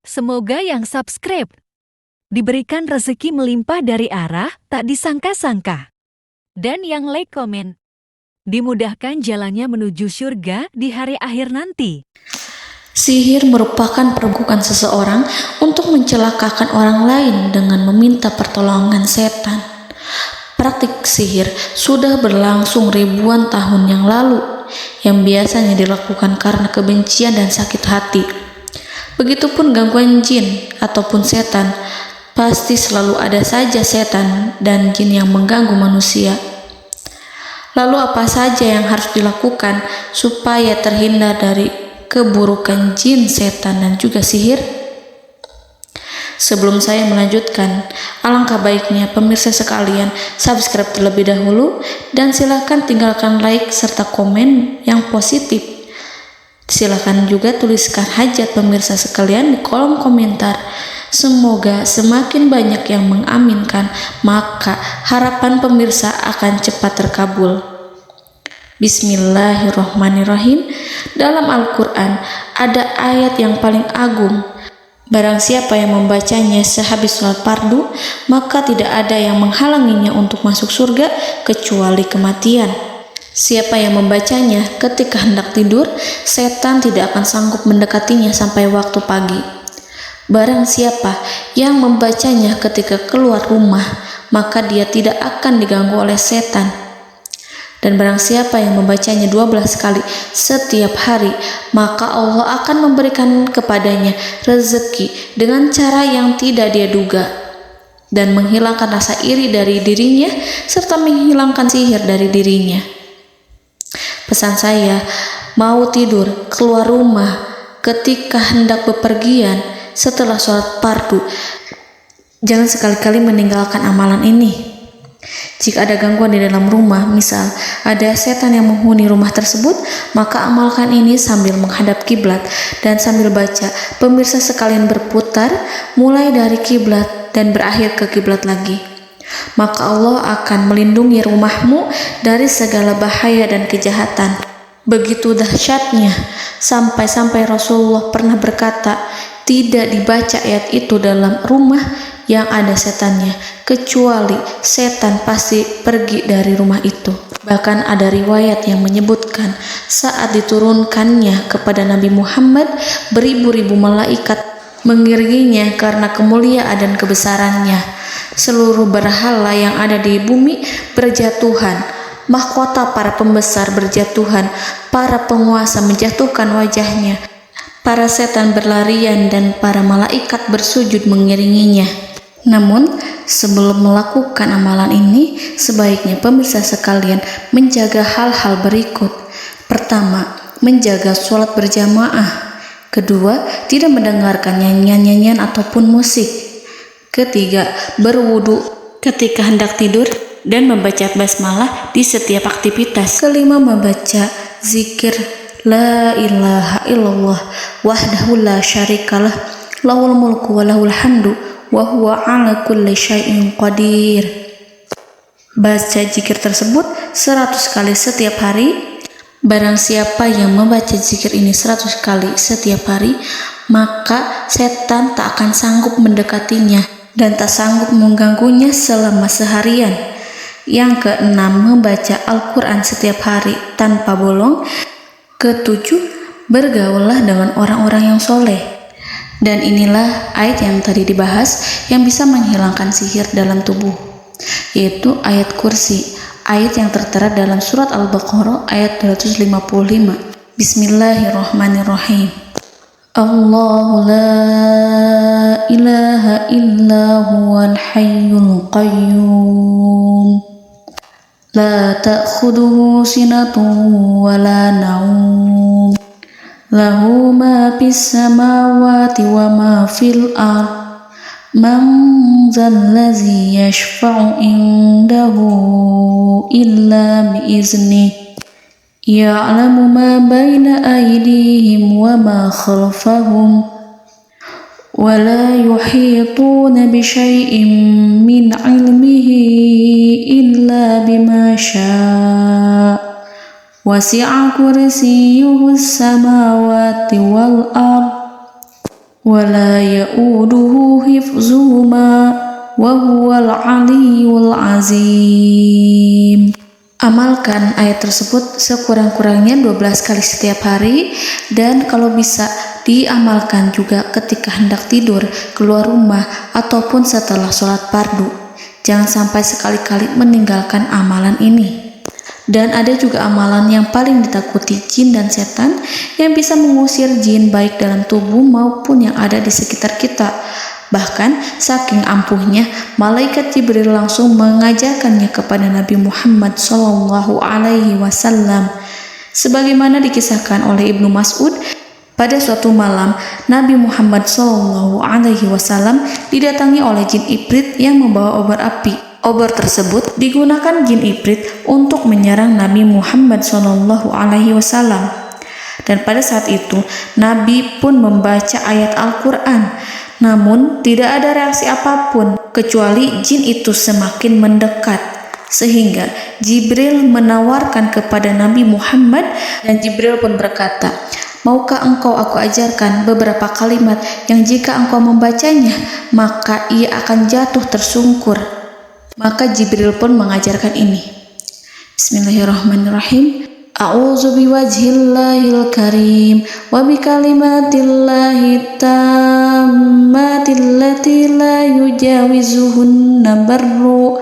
Semoga yang subscribe diberikan rezeki melimpah dari arah tak disangka-sangka. Dan yang like komen, dimudahkan jalannya menuju surga di hari akhir nanti. Sihir merupakan perbuatan seseorang untuk mencelakakan orang lain dengan meminta pertolongan setan. Praktik sihir sudah berlangsung ribuan tahun yang lalu, yang biasanya dilakukan karena kebencian dan sakit hati. Begitupun gangguan jin ataupun setan, pasti selalu ada saja setan dan jin yang mengganggu manusia. Lalu apa saja yang harus dilakukan supaya terhindar dari keburukan jin, setan, dan juga sihir? Sebelum saya melanjutkan, alangkah baiknya pemirsa sekalian subscribe terlebih dahulu dan silakan tinggalkan like serta komen yang positif. Silakan juga tuliskan hajat pemirsa sekalian di kolom komentar. Semoga semakin banyak yang mengaminkan, maka harapan pemirsa akan cepat terkabul. Bismillahirrahmanirrahim. Dalam Al-Quran ada ayat yang paling agung. Barang siapa yang membacanya sehabis sholat fardu, maka tidak ada yang menghalanginya untuk masuk surga kecuali kematian. Siapa yang membacanya ketika hendak tidur, setan tidak akan sanggup mendekatinya sampai waktu pagi. Barang siapa yang membacanya ketika keluar rumah, maka dia tidak akan diganggu oleh setan. Dan barang siapa yang membacanya 12 kali setiap hari, maka Allah akan memberikan kepadanya rezeki dengan cara yang tidak dia duga, dan menghilangkan rasa iri dari dirinya, serta menghilangkan sihir dari dirinya. Pesan saya, mau tidur, keluar rumah, ketika hendak bepergian, setelah sholat fardu, jangan sekali-kali meninggalkan amalan ini. Jika ada gangguan di dalam rumah, misal ada setan yang menghuni rumah tersebut, maka amalkan ini sambil menghadap kiblat dan sambil baca. Pemirsa sekalian berputar mulai dari kiblat dan berakhir ke kiblat lagi. Maka Allah akan melindungi rumahmu dari segala bahaya dan kejahatan. Begitu dahsyatnya, sampai-sampai Rasulullah pernah berkata, tidak dibaca ayat itu dalam rumah yang ada setannya, kecuali setan pasti pergi dari rumah itu. Bahkan ada riwayat yang menyebutkan saat diturunkannya kepada Nabi Muhammad, beribu-ribu malaikat mengiringinya karena kemuliaan dan kebesarannya. Seluruh berhala yang ada di bumi berjatuhan, mahkota para pembesar berjatuhan, para penguasa menjatuhkan wajahnya, para setan berlarian, dan para malaikat bersujud mengiringinya. Namun, sebelum melakukan amalan ini, sebaiknya pemirsa sekalian menjaga hal-hal berikut. Pertama, menjaga sholat berjamaah. Kedua, tidak mendengarkan nyanyian-nyanyian ataupun musik. Ketiga, berwudu ketika hendak tidur dan membaca basmalah di setiap aktivitas. Kelima, membaca zikir La ilaha illallah wahdahu la syarikalah lahul mulku wa lahul hamdu wa huwa ala kulli syai'in qadir. Baca zikir tersebut 100 kali setiap hari. Barang siapa yang membaca zikir ini 100 kali setiap hari, maka setan tak akan sanggup mendekatinya dan tak sanggup mengganggunya selama seharian. Yang keenam, membaca Al-Quran setiap hari tanpa bolong. Ketujuh, bergaullah dengan orang-orang yang soleh. Dan inilah ayat yang tadi dibahas yang bisa menghilangkan sihir dalam tubuh, yaitu ayat kursi, ayat yang tertera dalam surat Al-Baqarah ayat 255. Bismillahirrahmanirrahim. Allahu la ilaha illa huwal hayyul qayyum la ta'khuduhu sinatun wa la naum lahu ma fis samawati wa ma fil ard man zallazi yashfa'u indahu illa biiznih ya'lamu ma baina aydihim wa ma khalfahum wa la yuhituna bi syai'in min 'ilmihi illa bima syaa' wasi'a kursiyyuhu as-samawati wal ard ولا يؤوده حفظهما وهو العلي العظيم. Amalkan ayat tersebut sekurang-kurangnya 12 kali setiap hari, dan kalau bisa diamalkan juga ketika hendak tidur, keluar rumah, ataupun setelah sholat fardu. Jangan sampai sekali-kali meninggalkan amalan ini. Dan ada juga amalan yang paling ditakuti jin dan setan, yang bisa mengusir jin baik dalam tubuh maupun yang ada di sekitar kita. Bahkan saking ampuhnya, malaikat Jibril langsung mengajarkannya kepada Nabi Muhammad SAW. Sebagaimana dikisahkan oleh Ibnu Mas'ud, pada suatu malam Nabi Muhammad SAW didatangi oleh jin Ifrit yang membawa obor api. Obor tersebut digunakan jin Ifrit untuk menyerang Nabi Muhammad SAW. Dan pada saat itu Nabi pun membaca ayat Al-Quran. Namun tidak ada reaksi apapun kecuali jin itu semakin mendekat, sehingga Jibril menawarkan kepada Nabi Muhammad, dan Jibril pun berkata, "Maukah engkau aku ajarkan beberapa kalimat yang jika engkau membacanya maka ia akan jatuh tersungkur?" Maka Jibril pun mengajarkan ini. Bismillahirrahmanirrahim. A'udzu biwajhillahil karim wa bikalimatillahi tammati allati la yujawizuhunna barru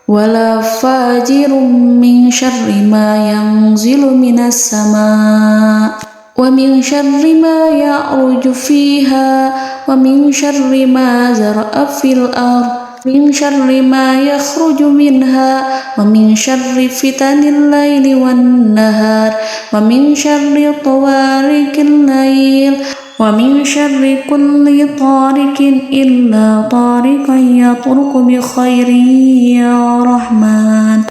wala fajirun min syarri ma yanzilu minas sama' wa min syarri ma ya'ruju fiha wa min syarri ma zara'a fil ardh min syarri ma yakhruju minha wa min syarri fitanil laili wan nahar wa min syarri tawarikil lail wa min syarri kulli tarikin illa tarikan yatruku bi khairin ya Rahman.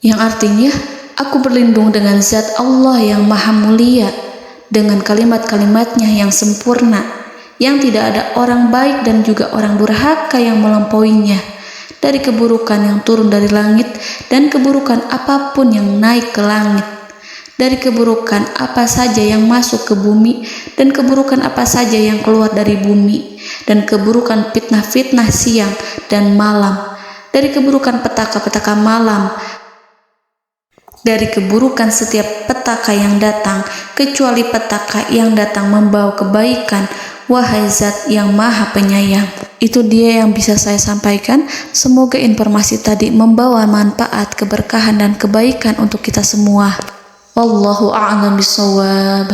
Yang artinya, aku berlindung dengan zat Allah yang maha mulia, dengan kalimat-kalimatnya yang sempurna, yang tidak ada orang baik dan juga orang durhaka yang melampauinya, dari keburukan yang turun dari langit dan keburukan apapun yang naik ke langit, dari keburukan apa saja yang masuk ke bumi dan keburukan apa saja yang keluar dari bumi, dan keburukan fitnah-fitnah siang dan malam, dari keburukan petaka-petaka malam, dari keburukan setiap petaka yang datang, kecuali petaka yang datang membawa kebaikan. Wahai Zat yang Maha Penyayang. Itu dia yang bisa saya sampaikan. Semoga informasi tadi membawa manfaat, keberkahan dan kebaikan untuk kita semua. Wallahu a'lam bishawab.